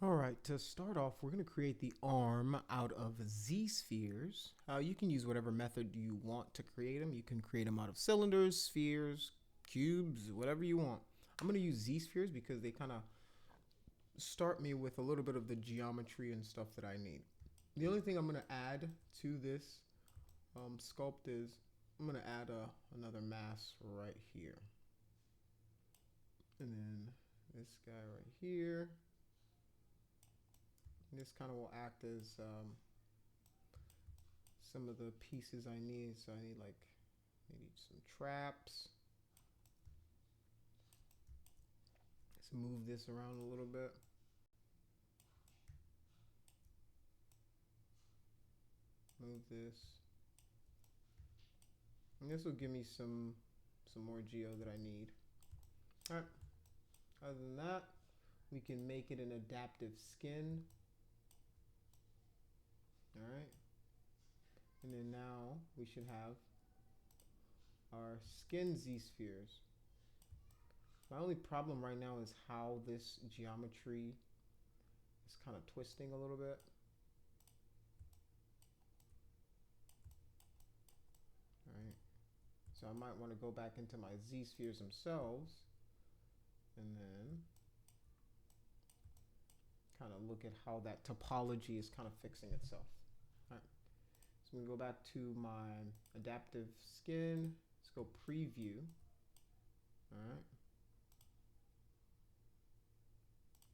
All right, to start off, we're going to create the arm out of Z-spheres. You can use whatever method you want to create them. You can create them out of cylinders, spheres, cubes, whatever you want. I'm going to use Z-spheres because they kind of start me with a little bit of the geometry and stuff that I need. The only thing I'm going to add to this sculpt is I'm going to add another mass right here. And then this guy right here. This kind of will act as some of the pieces I need. So I need like maybe some traps. Let's move this around a little bit. Move this. And this will give me some more geo that I need. All right. Other than that, we can make it an adaptive skin. All right. And then now we should have our skin Z-spheres. My only problem right now is how this geometry is kind of twisting a little bit. All right. So I might want to go back into my Z-spheres themselves and then kind of look at how that topology is kind of fixing itself. All right. So I'm going to go back to my adaptive skin. Let's go preview. All right.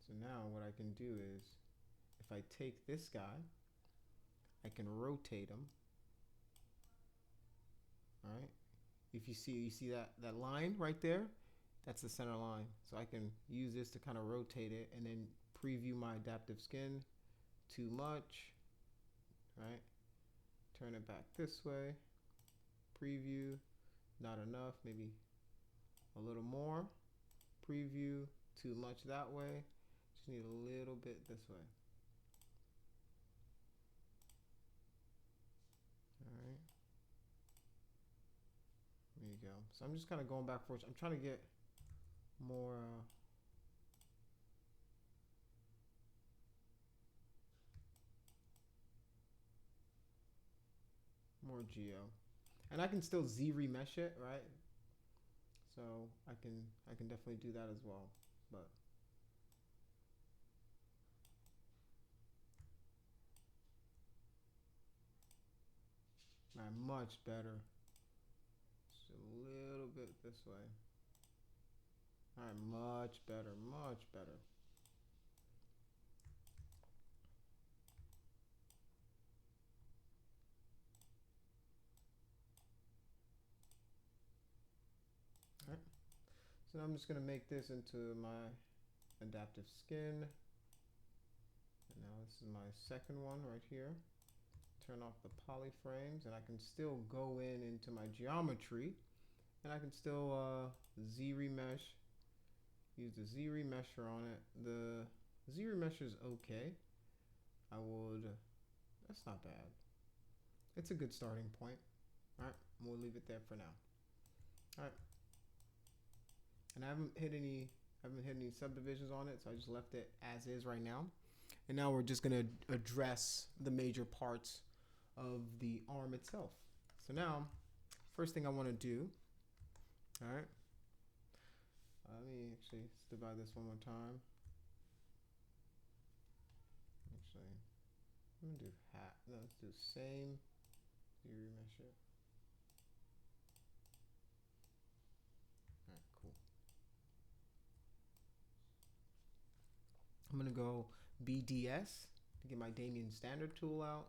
So now what I can do is if I take this guy, I can rotate him. All right. If you see that line right there, that's the center line. So I can use this to kind of rotate it and then preview my adaptive skin. Too much, right? Turn it back this way. Preview, not enough, maybe a little more. Preview, too much that way. Just need a little bit this way. All right. There you go. So I'm just kind of going back forth. I'm trying to get more geo, and I can still Z remesh it, right? So I can definitely do that as well, but much better. Just a little bit this way. All right, much better, much better. All right. So now I'm just going to make this into my adaptive skin. And now this is my second one right here. Turn off the poly frames, and I can still go into my geometry, and I can still Z remesh. Use the Z remesher on it. The Z remesher is okay. That's not bad. It's a good starting point. All right, we'll leave it there for now. All right. And I haven't hit any subdivisions on it, so I just left it as is right now. And now we're just gonna address the major parts of the arm itself. So now, first thing I want to do, all right. Let me actually let's divide this one more time. Actually, I'm gonna do half. No, let's do same. You remesh it. All right, cool. I'm gonna go BDS to get my Damien standard tool out.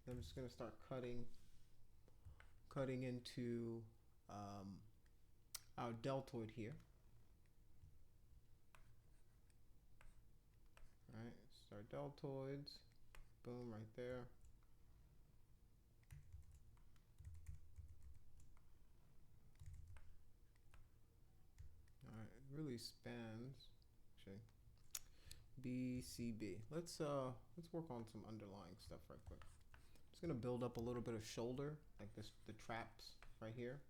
I'm just gonna start cutting into our deltoid here. All right, start deltoids. Boom, right there. All right, it really spans. Actually, BCB. Let's work on some underlying stuff right quick. Just gonna build up a little bit of shoulder, like this, the traps right here.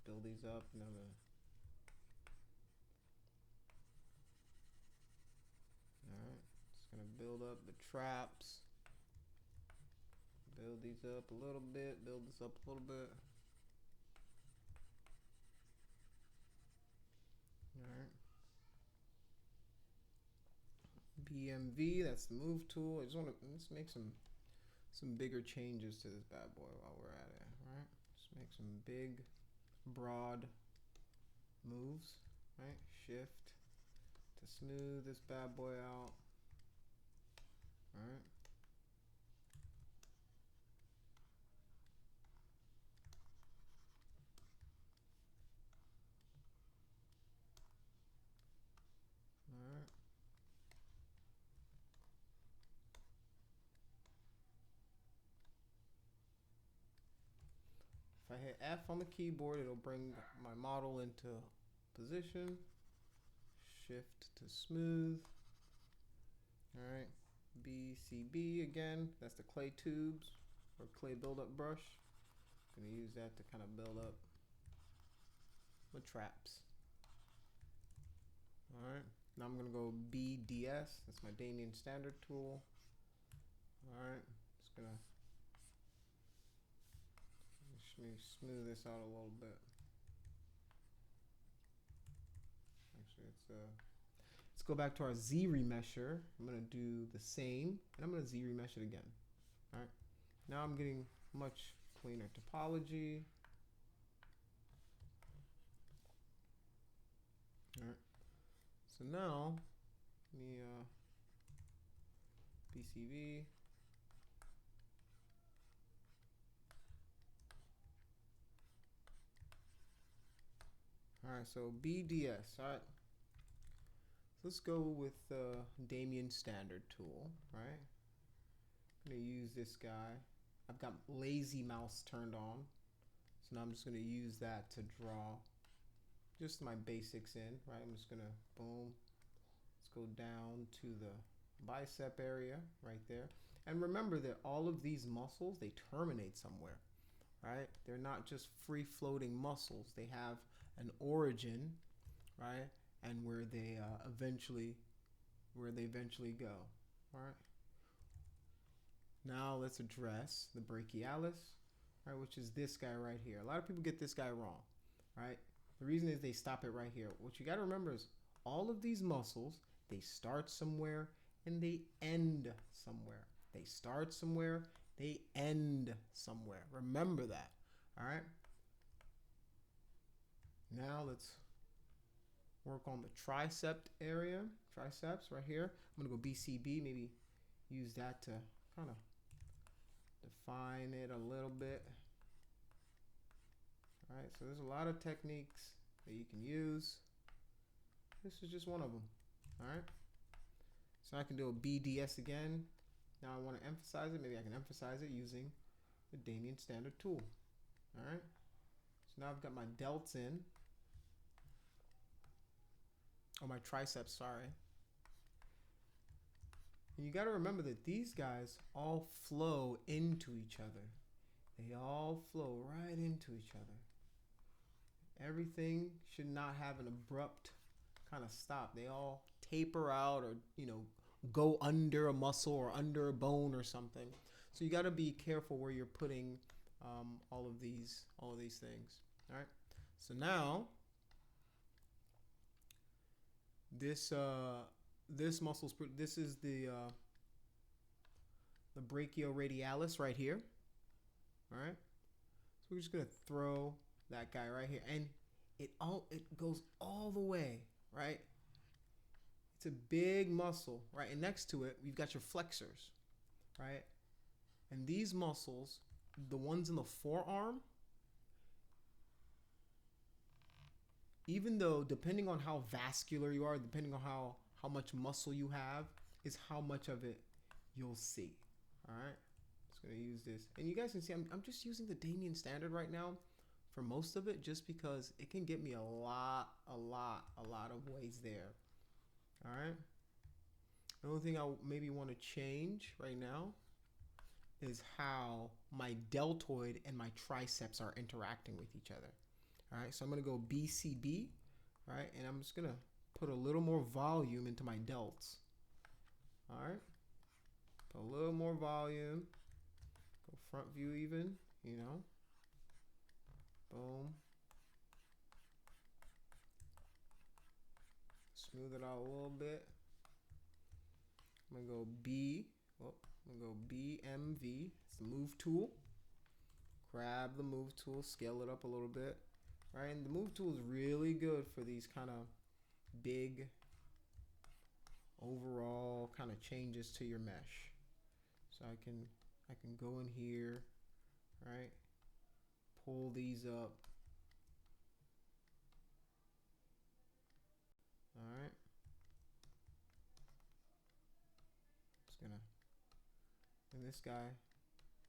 Build these up, and then I'm gonna. All right, build up the traps. Build these up a little bit. Build this up a little bit. All right. BMV, that's the move tool. I just want to let's make some bigger changes to this bad boy while we're at it. All right. Just make some big, broad moves. Right. Shift to smooth this bad boy out. All right. All right. If I hit F on the keyboard, it'll bring my model into position. Shift to smooth. All right. BCB again. That's the clay tubes or clay buildup brush. I'm gonna use that to kind of build up the traps. All right. Now I'm gonna go BDS. That's my Damien standard tool. All right. Just gonna smooth this out a little bit. Actually, let's go back to our Z remesher. I'm gonna do the same, and I'm gonna Z remesh it again. All right. Now I'm getting much cleaner topology. All right. So now, let me BCV. All right, so BDS. All right. So let's go with the Damien standard tool, right? I'm gonna use this guy. I've got lazy mouse turned on. So now I'm just gonna use that to draw just my basics in, right? I'm just gonna boom. Let's go down to the bicep area right there. And remember that all of these muscles, they terminate somewhere, right? They're not just free floating muscles. They have an origin, right? And where they eventually go. All right. Now let's address the brachialis, right, which is this guy right here. A lot of people get this guy wrong, right? The reason is they stop it right here. What you got to remember is all of these muscles, they start somewhere and they end somewhere. They start somewhere, they end somewhere. Remember that. All right. Now let's work on the tricep area. Triceps right here. I'm going to go BCB, maybe use that to kind of define it a little bit. All right, so there's a lot of techniques that you can use. This is just one of them. All right. So I can do a BDS again. Now I want to emphasize it. Maybe I can emphasize it using the Damien standard tool. All right. So now I've got my delts in. Oh, my triceps, sorry. And you got to remember that these guys all flow into each other. They all flow right into each other. Everything should not have an abrupt kind of stop. They all taper out or, go under a muscle or under a bone or something. So you got to be careful where you're putting all of these things. All right. So now this muscle's this is the brachioradialis right here. All right. So we're just gonna throw that guy right here, and it goes all the way, right? It's a big muscle, right? And next to it, we've got your flexors, right? And these muscles, the ones in the forearm, even though depending on how vascular you are, depending on how much muscle you have, is how much of it you'll see. All right. Just gonna use this, and you guys can see I'm just using the Damien standard right now for most of it, just because it can get me a lot of ways there. All right. The only thing I maybe want to change right now is how my deltoid and my triceps are interacting with each other. All right. So I'm gonna go BCB, right, and I'm just gonna put a little more volume into my delts. All right. Put a little more volume. Go front view even, you know. Boom. Smooth it out a little bit. I'm gonna go B. Oh, I'm gonna go BMV. It's the move tool. Grab the move tool, scale it up a little bit. Right, and the move tool is really good for these kind of big overall kind of changes to your mesh. So I can go in here, right? Pull these up. All right. Just gonna, and this guy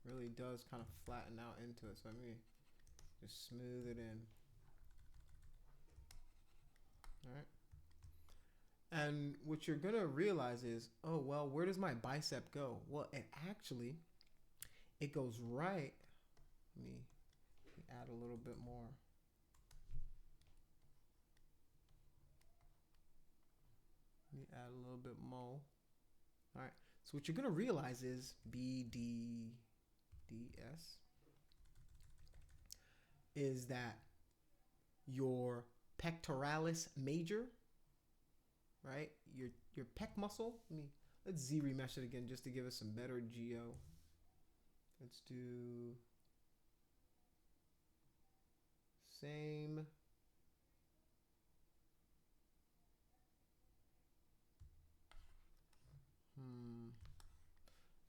really does kind of flatten out into it. So let me just smooth it in. All right. And what you're gonna realize is, oh well, where does my bicep go? Well, it goes right. Let me add a little bit more. Let me add a little bit more. All right. So what you're gonna realize is BDDS is that your pectoralis major, right? Your pec muscle. Let's Z remesh it again just to give us some better geo. Let's do same.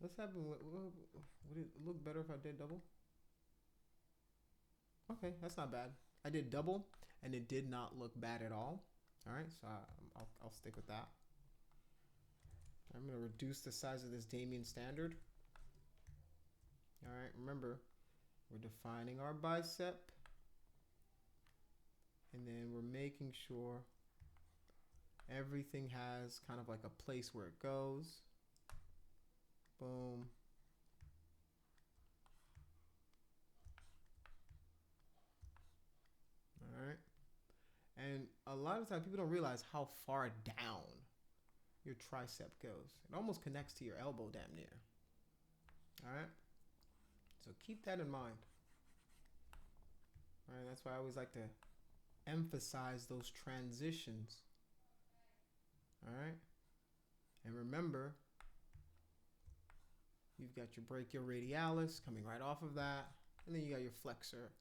Let's have would it look better if I did double? Okay, that's not bad. I did double and it did not look bad at all. All right, so I'll stick with that. I'm gonna reduce the size of this Damien standard. All right, remember, we're defining our bicep and then we're making sure everything has kind of like a place where it goes. Boom. All right. And a lot of times people don't realize how far down your tricep goes. It almost connects to your elbow damn near. All right. So keep that in mind. All right. That's why I always like to emphasize those transitions. All right. And remember, you've got your brachioradialis coming right off of that. And then you got your flexor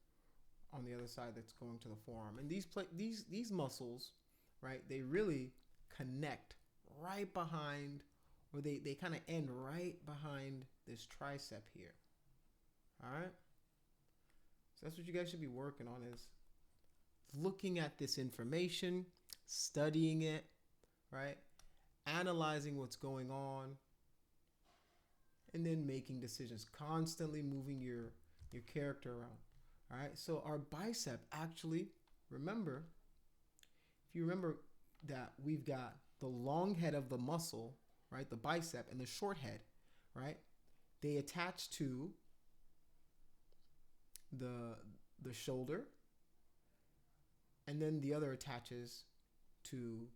on the other side that's going to the forearm. And these muscles, right, they really connect right behind, or they kind of end right behind this tricep here. All right? So that's what you guys should be working on, is looking at this information, studying it, right? Analyzing what's going on, and then making decisions, constantly moving your character around. All right, so our bicep actually, remember, if you remember that we've got the long head of the muscle, right, the bicep, and the short head, right, they attach to the shoulder, and then the other attaches to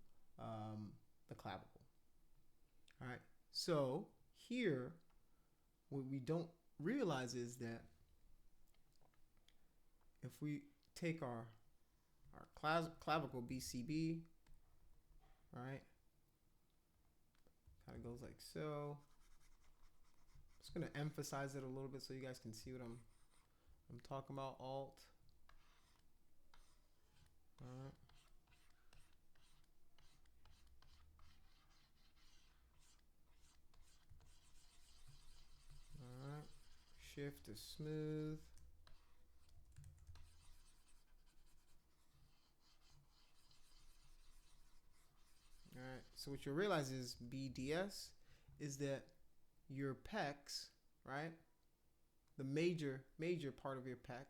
the clavicle. All right, so here, what we don't realize is that if we take our clavicle BCB, right, kind of goes like so. I'm just gonna emphasize it a little bit so you guys can see what I'm talking about. Alt. All right. All right. Shift to smooth. All right, so what you'll realize is BDS is that your pecs, right, the major part of your pec,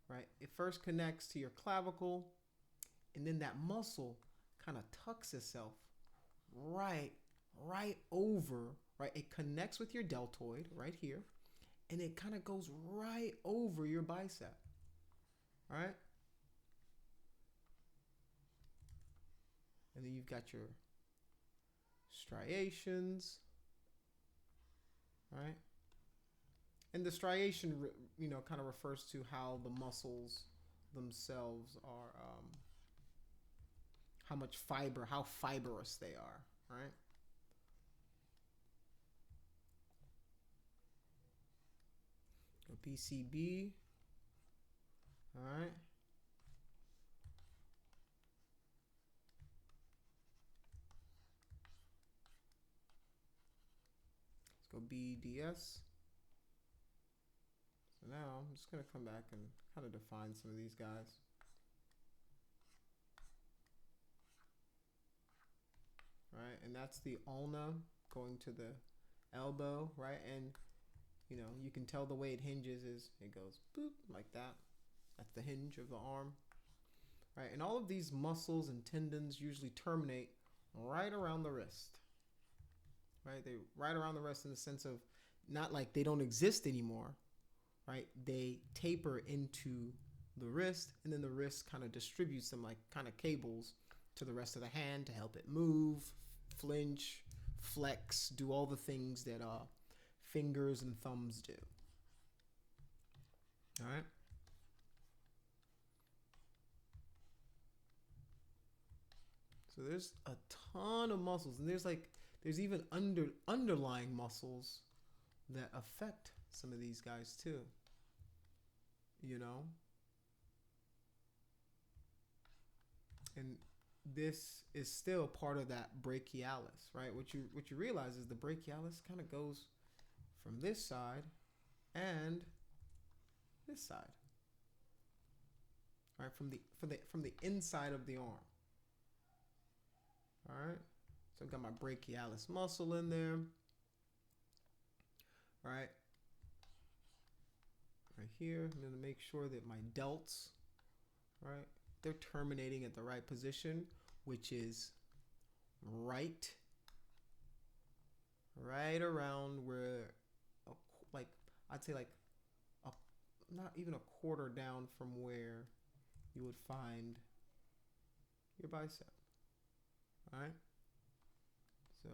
right, it first connects to your clavicle, and then that muscle kind of tucks itself right over, right, it connects with your deltoid right here, and it kind of goes right over your bicep. All right. And then you've got your striations. All right. And the striation, you know, kind of refers to how the muscles themselves are, how much fiber, how fibrous they are, right? Go PCB, all right. Let's go BDS. So now I'm just going to come back and kind of define some of these guys. Right, and that's the ulna going to the elbow, right? And you know, you can tell the way it hinges is it goes boop like that. That's the hinge of the arm, right? And all of these muscles and tendons usually terminate right around the wrist, right? They right around the wrist in the sense of not like they don't exist anymore, right? They taper into the wrist, and then the wrist kind of distributes them like kind of cables to the rest of the hand to help it move, flinch, flex, do all the things that fingers and thumbs do. All right. So there's a ton of muscles, and there's even underlying muscles that affect some of these guys too. You know, and this is still part of that brachialis, right? What you realize is the brachialis kind of goes from this side and this side, right? From the inside of the arm. All right. So I've got my brachialis muscle in there, right? Right here. I'm going to make sure that my delts, right, they're terminating at the right position, which is right around where, like, I'd say like not even a quarter down from where you would find your bicep. All right. So,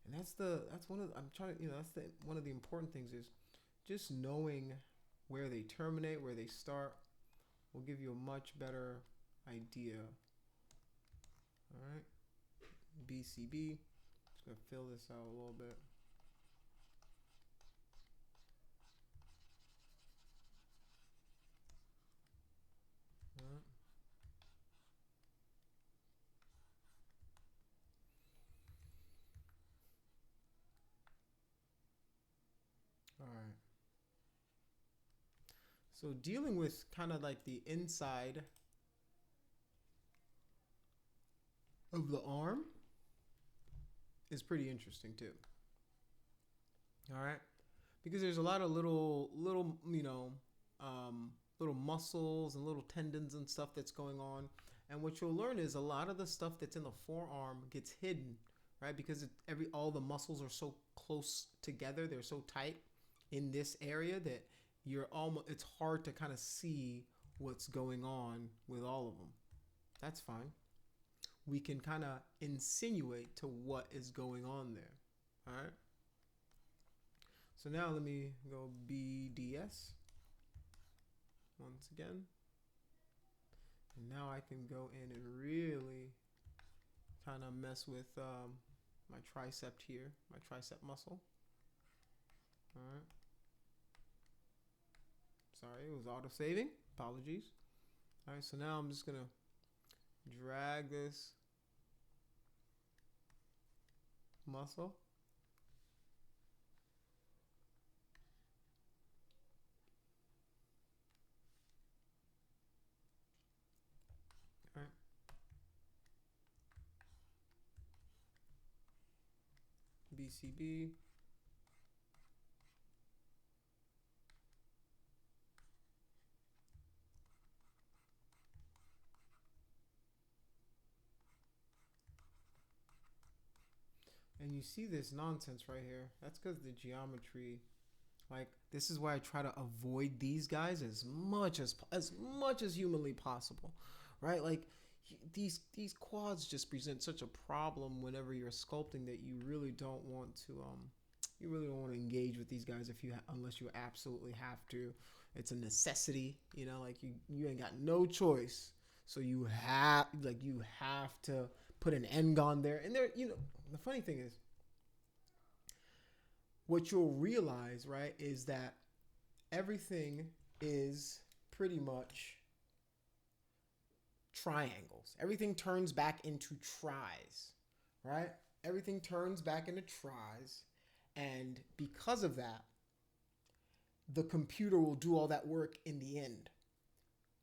and that's one of the, I'm trying to, you know, that's one of the important things is just knowing where they terminate, where they start, will give you a much better idea. All right, BCB. Just gonna fill this out a little bit. All right. All right. So dealing with kind of like the inside of the arm is pretty interesting too. All right, because there's a lot of little you know, little muscles and little tendons and stuff that's going on, and what you'll learn is a lot of the stuff that's in the forearm gets hidden, right? Because all the muscles are so close together, they're so tight in this area that it's hard to kind of see what's going on with all of them. That's fine. We can kind of insinuate to what is going on there. All right. So now let me go BDS once again. And now I can go in and really kind of mess with my tricep here, my tricep muscle. All right. Sorry, it was auto-saving. Apologies. All right, so now I'm just going to drag this muscle. All right. BCB. And you see this nonsense right here. That's because the geometry, like, this is why I try to avoid these guys as much as humanly possible, right? Like, these quads just present such a problem whenever you're sculpting that you really don't want to You really don't want to engage with these guys unless you absolutely have to. It's a necessity, you know, like you ain't got no choice. So you have to put an end on there. And there, you know, the funny thing is, what you'll realize, right, is that everything is pretty much triangles. Everything turns back into tries, right? Everything turns back into tries. And because of that, the computer will do all that work in the end.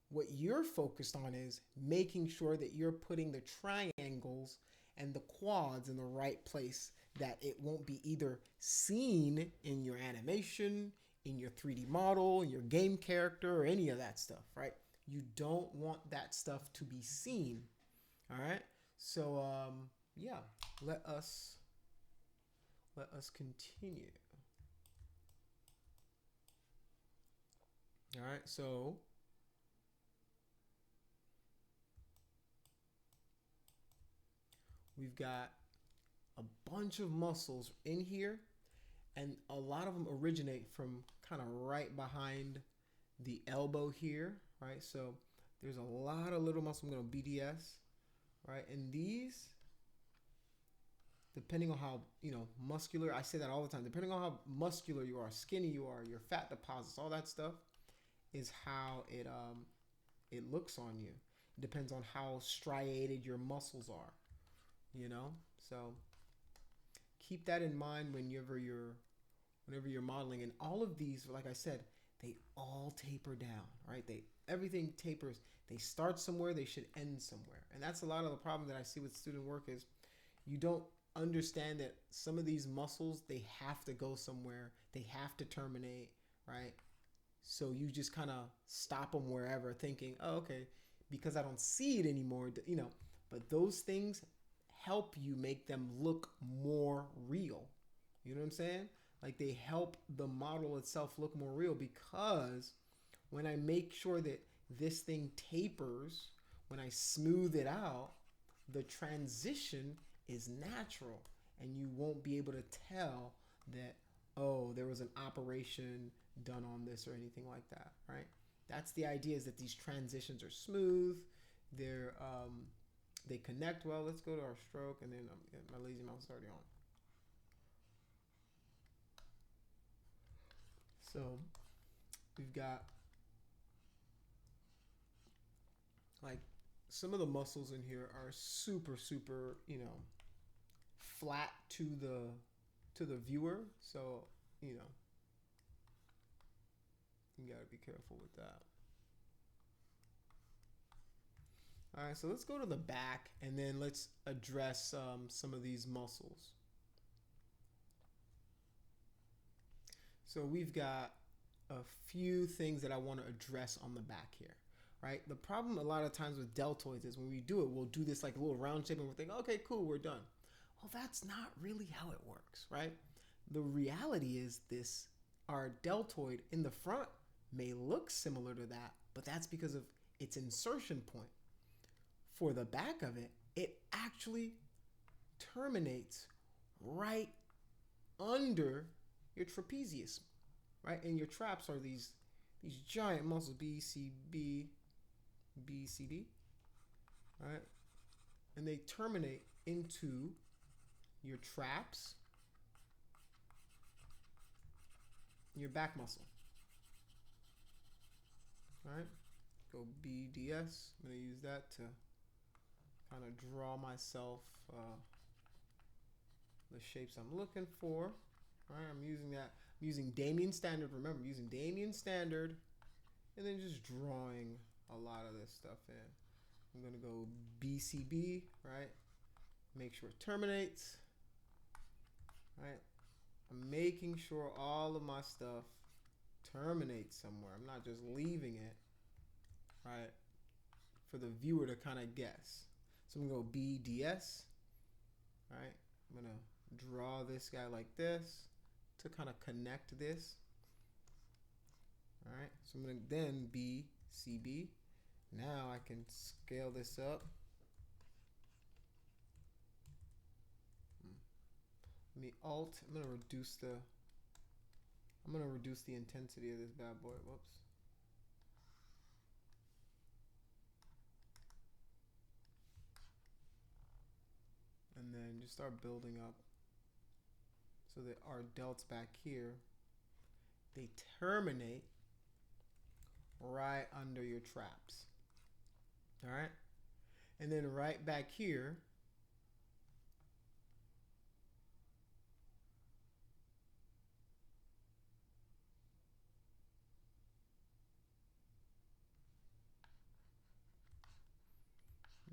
What you're focused on is making sure that you're putting the triangles and the quads in the right place, that it won't be either seen in your animation, in your 3D model, in your game character, or any of that stuff, right? You don't want that stuff to be seen. All right. So yeah, let us continue. All right. So we've got a bunch of muscles in here, and a lot of them originate from kind of right behind the elbow here, right? So there's a lot of little muscles. I'm going to BDS, right? And these, depending on how, you know, muscular, I say that all the time, depending on how muscular you are, skinny you are, your fat deposits, all that stuff is how it looks on you. It depends on how striated your muscles are, you know? So keep that in mind whenever you're modeling. And all of these, like I said, they all taper down, right? Everything tapers. They start somewhere, they should end somewhere. And that's a lot of the problem that I see with student work is you don't understand that some of these muscles, they have to go somewhere. They have to terminate, right? So you just kind of stop them wherever thinking, oh, okay, because I don't see it anymore, you know. But those things help you make them look more real. You know what I'm saying? Like they help the model itself look more real, because when I make sure that this thing tapers, when I smooth it out, the transition is natural, and you won't be able to tell that, oh, there was an operation done on this or anything like that, right? That's the idea, is that these transitions are smooth. They connect well. Let's go to our stroke, and then my lazy mouse is already on. So we've got like some of the muscles in here are super, super, you know, flat to the viewer. So, you know, you gotta be careful with that. All right, so let's go to the back, and then let's address some of these muscles. So we've got a few things that I want to address on the back here, right? The problem a lot of times with deltoids is when we do it, we'll do this like a little round shape and we're thinking, okay, cool, we're done. Well, that's not really how it works, right? The reality is our deltoid in the front may look similar to that, but that's because of its insertion point. For the back of it, it actually terminates right under your trapezius, right? And your traps are these giant muscles, BCD, right? And they terminate into your traps, your back muscle. All right, go BDS. I'm going to use that to kind of draw myself the shapes I'm looking for. All right, I'm using that. I'm using Damien Standard. Remember, I'm using Damien Standard, and then just drawing a lot of this stuff in. I'm going to go BCB, right? Make sure it terminates, right? I'm making sure all of my stuff terminates somewhere. I'm not just leaving it, right, for the viewer to kind of guess. So I'm going to go BDS, right? I'm going to draw this guy like this to kind of connect this. All right, so I'm going to then BCB. Now I can scale this up. Let me Alt. I'm gonna reduce the intensity of this bad boy. Whoops. And then just start building up so that our delts back here, they terminate right under your traps. All right. And then right back here,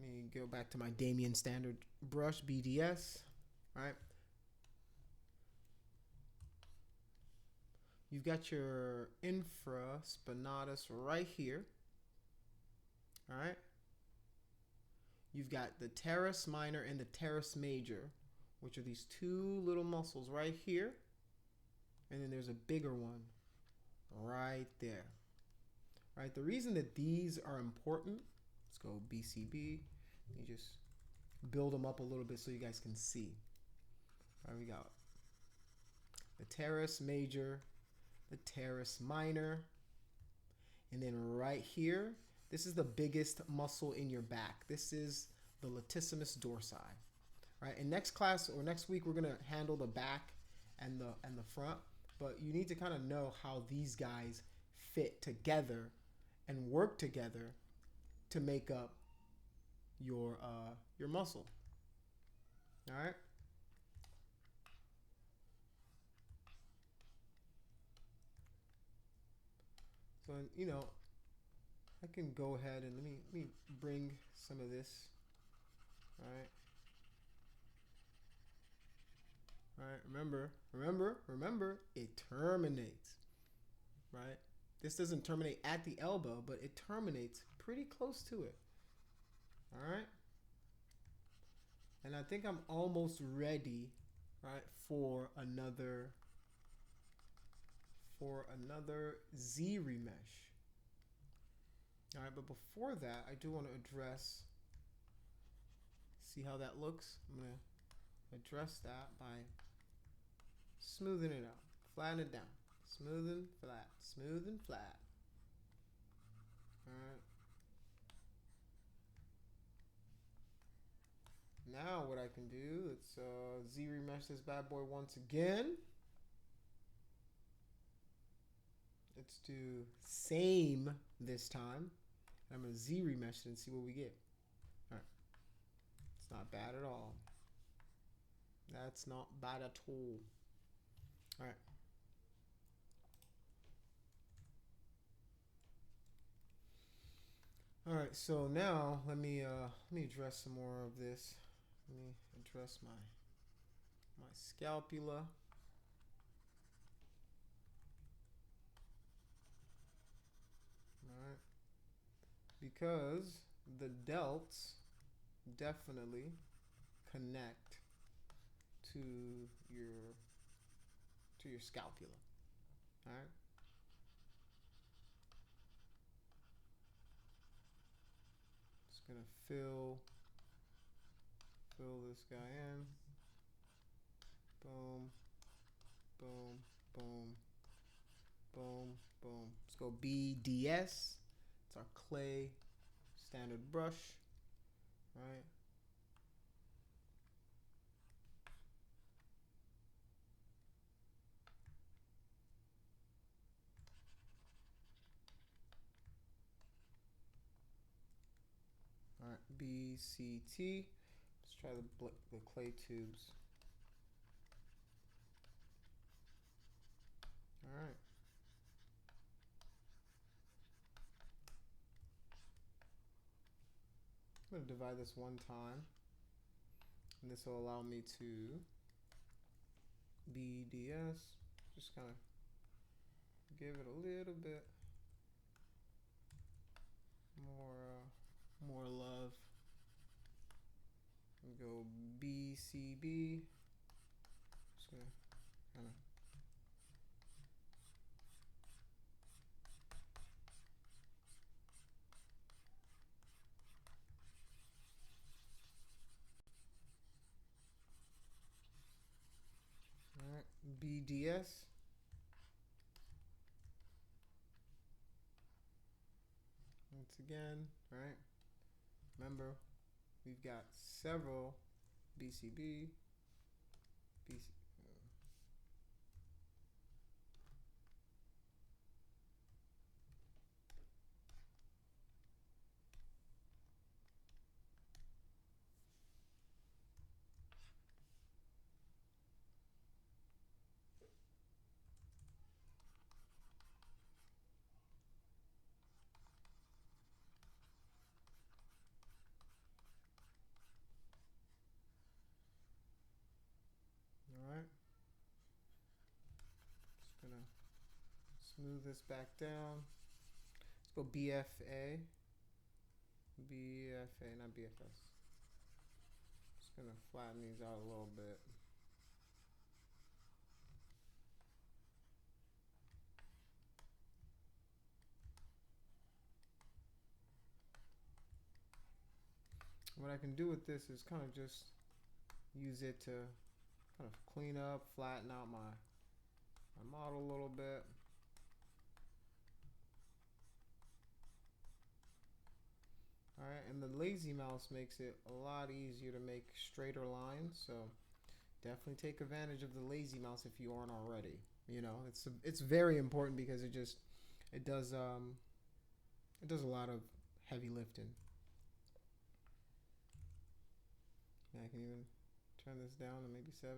let me go back to my Damien standard brush, BDS. All right. You've got your infraspinatus right here. All right. You've got the teres minor and the teres major, which are these two little muscles right here. And then there's a bigger one right there. All right. The reason that these are important, let's go BCB. You just build them up a little bit so you guys can see. All right, we got the teres major, the teres minor, and then right here, this is the biggest muscle in your back. This is the latissimus dorsi. Right? In next class or next week, we're gonna handle the back and the front, but you need to kind of know how these guys fit together and work together to make up your muscle. All right. So, you know, I can go ahead and let me bring some of this. All right. All right. Remember, it terminates. Right. This doesn't terminate at the elbow, but it terminates pretty close to it. All right. And I think I'm almost ready, right, for another Z remesh. All right, but before that, I do want to address, see how that looks? I'm going to address that by smoothing it out, flatten it down, smooth and flat, smooth and flat. All right. Now what I can do, let's Z remesh this bad boy once again. Let's do same this time. I'm going to Z remesh it and see what we get. All right. It's not bad at all. That's not bad at all. All right. All right, so now let me address some more of this. Let me address my scapula. All right, because the delts definitely connect to your scapula. All right. Gonna fill this guy in. Boom, boom, boom, boom, boom. Let's go BDS. It's our clay standard brush, right? All right, BCT. Let's try the clay tubes. All right. I'm going to divide this one time, and this will allow me to BDS. Just kind of give it a little bit more love. And go BCB. Just gonna kind of BDS. Once again, right? Remember, we've got several BCB, BC. All right. Just gonna smooth this back down. Let's go BFA. BFA, not BFS. Just gonna flatten these out a little bit. What I can do with this is kind of just use it to kind of clean up, flatten out my model a little bit. All right, and the lazy mouse makes it a lot easier to make straighter lines, so definitely take advantage of the lazy mouse if you aren't already. You know, it's very important because it does a lot of heavy lifting. And I can even turn this down to maybe 7,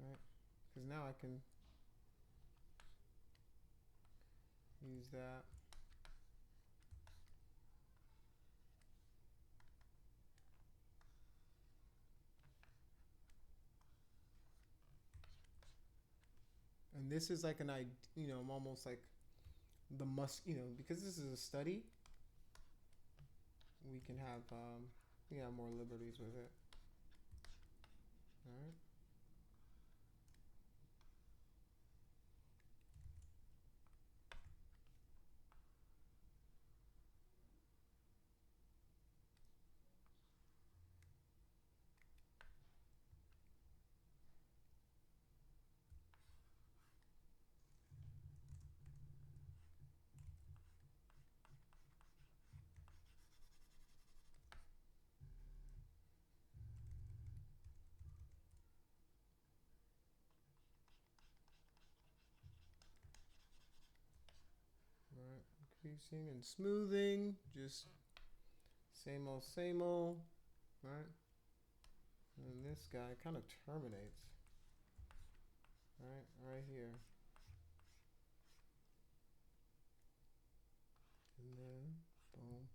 right? Because now I can use that. And this is like I'm almost like the because this is a study, we can have more liberties with it. All right. Right, increasing and smoothing, just same old, right? And this guy kind of terminates, right here. And then, boom.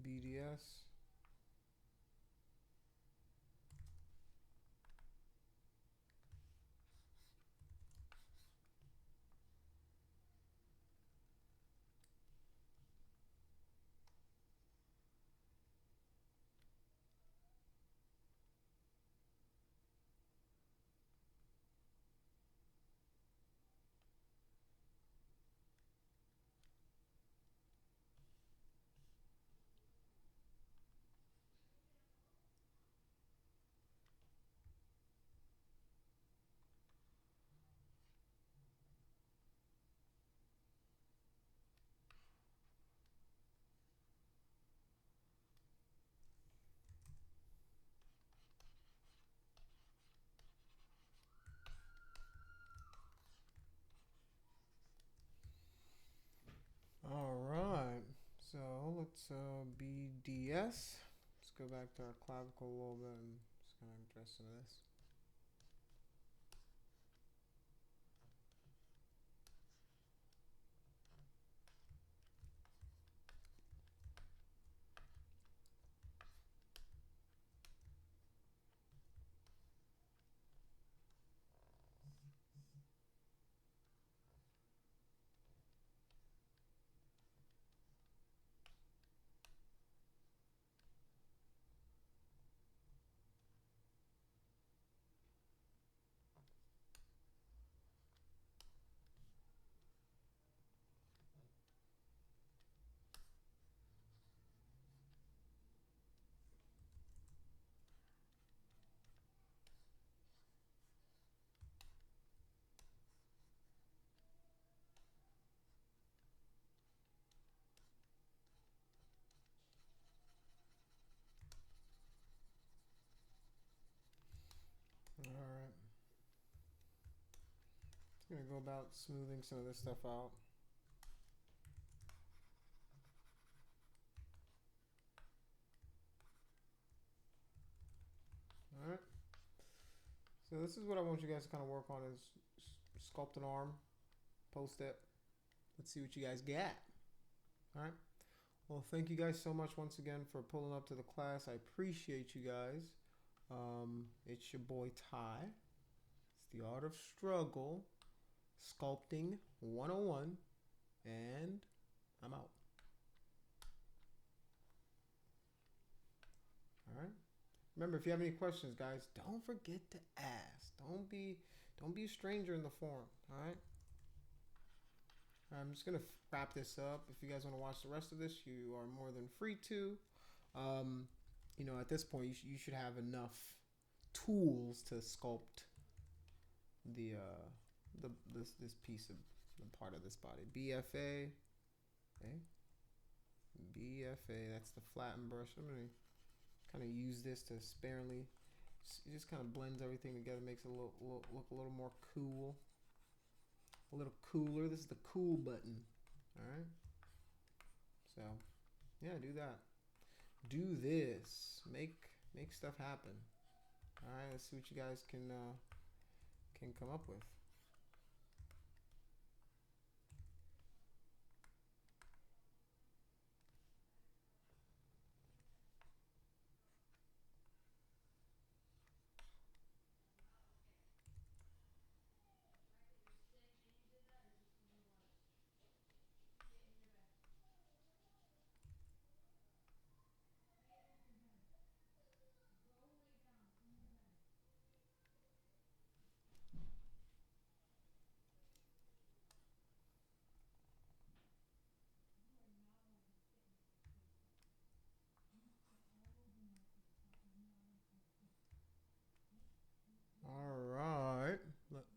BDS. All right, so let's BDS. Let's go back to our clavicle a little bit and just kind of address some of this. about smoothing some of this stuff out. All right. So this is what I want you guys to kind of work on is sculpt an arm, post it. Let's see what you guys get. All right. Well, thank you guys so much once again for pulling up to the class. I appreciate you guys. It's your boy Ty. It's the Art of Struggle, Sculpting 101, and I'm out. All right. Remember, if you have any questions, guys, don't forget to ask. Don't be a stranger in the forum. All right. I'm just gonna wrap this up. If you guys want to watch the rest of this, you are more than free to. You know, at this point, you should have enough tools to sculpt this piece of the part of this body. BFA, okay. BFA. That's the flatten brush. I'm gonna kind of use this to sparingly. It just kind of blends everything together, makes it look a little more cool. A little cooler. This is the cool button. All right. So, yeah, do that. Do this. Make stuff happen. All right. Let's see what you guys can come up with. All right. Let's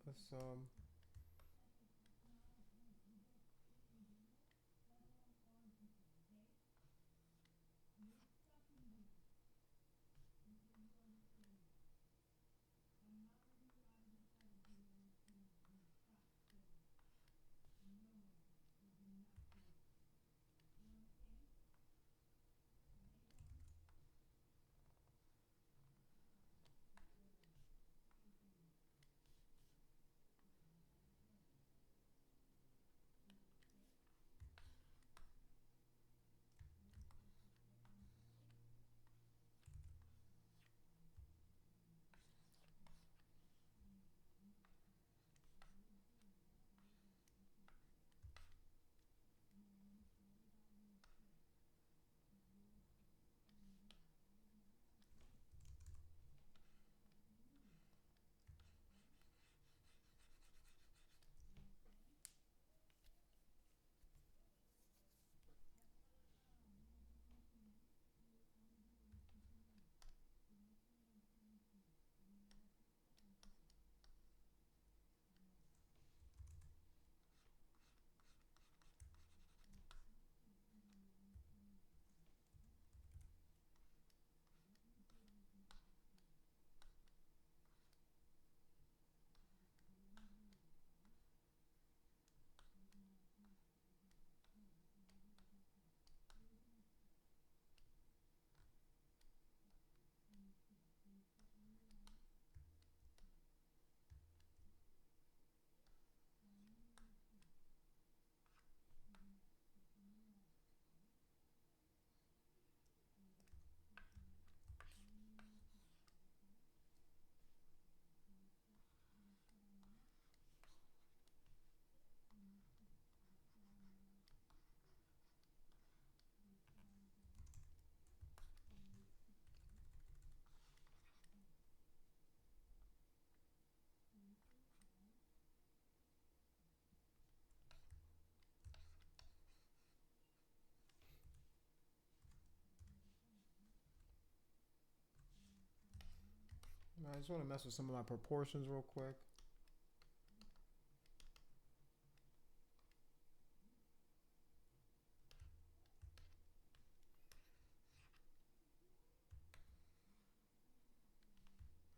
I just want to mess with some of my proportions real quick.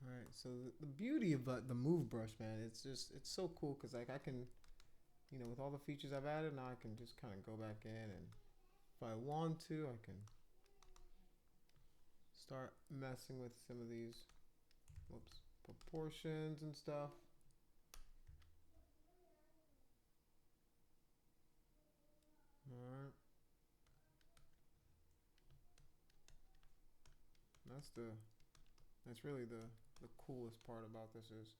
All right, so the beauty of the move brush, man, it's so cool because like I can you know, with all the features I've added, now I can just kind of go back in, and if I want to, I can start messing with some of these, whoops, proportions and stuff. All right. That's really the coolest part about this is,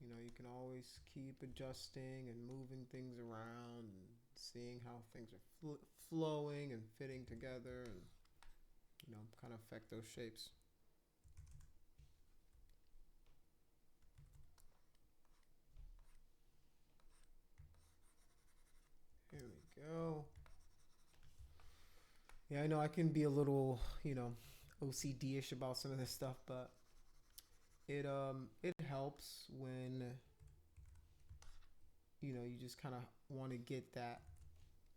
you know, you can always keep adjusting and moving things around and seeing how things are flowing and fitting together, and, you know, kind of affect those shapes. Here we go. Yeah, I know I can be a little, you know, OCD-ish about some of this stuff, but it helps when, you know, you just kind of want to get that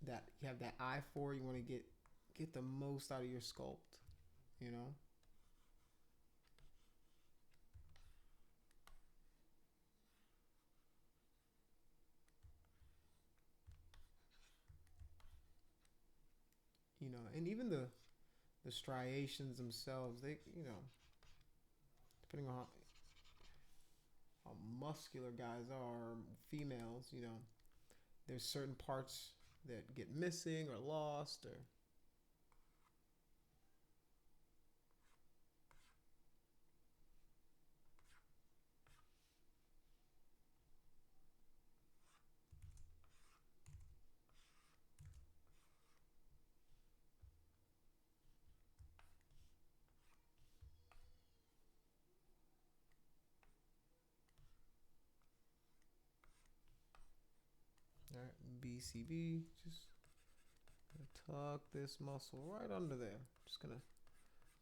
you have that eye for, you want to get the most out of your sculpt, you know. You know, and even the striations themselves, they, you know, depending on how muscular guys are, females, you know, there's certain parts that get missing or lost, or all right, BCB, just gonna tuck this muscle right under there. Just gonna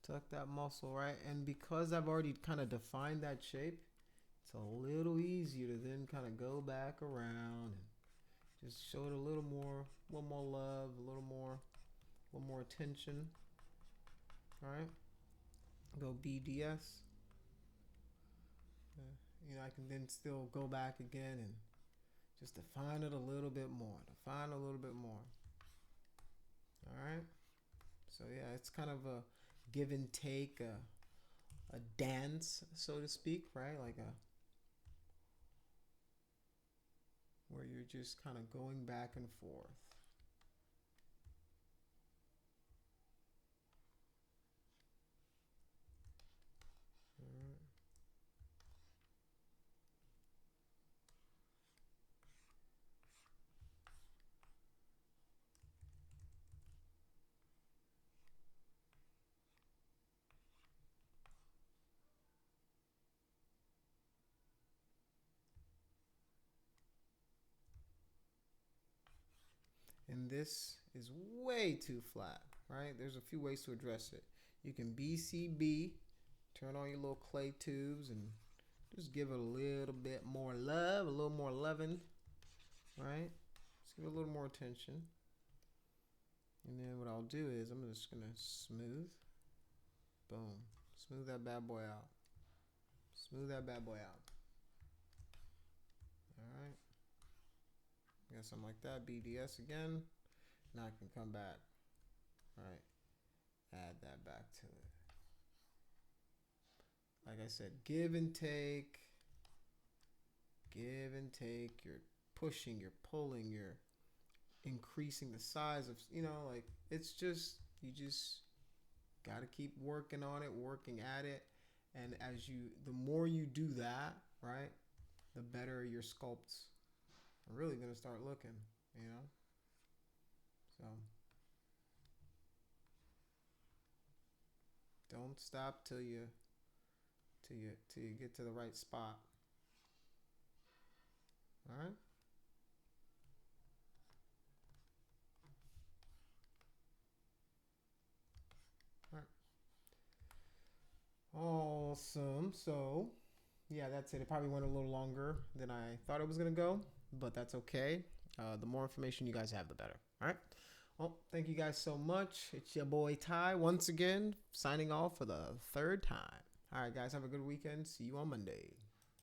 tuck that muscle right, and because I've already kind of defined that shape, it's a little easier to then kind of go back around and just show it a little more love, a little more attention. All right, go BDS. You know, I can then still go back again and just define it a little bit more, define a little bit more. All right. So yeah, it's kind of a give and take, a dance, so to speak, right? Like a where you're just kind of going back and forth. All right. And this is way too flat, right? There's a few ways to address it. You can BCB, turn on your little clay tubes, and just give it a little bit more love, a little more loving, right? Just give it a little more attention. And then what I'll do is I'm just gonna smooth, boom, smooth that bad boy out. Smooth that bad boy out. All right. Got something like that. BDS again. Now I can come back. All right. Add that back to it. Like I said, give and take. Give and take. You're pushing, you're pulling, you're increasing the size of, you know, like it's just, you just got to keep working on it, working at it. And the more you do that, right, the better your sculpts are really going to start looking, you know? So don't stop till you get to the right spot. All right? All right. Awesome. So, yeah, that's it. It probably went a little longer than I thought it was going to go, but that's okay. The more information you guys have, the better. All right? Well, thank you guys so much. It's your boy Ty once again, signing off for the third time. All right, guys, have a good weekend. See you on Monday.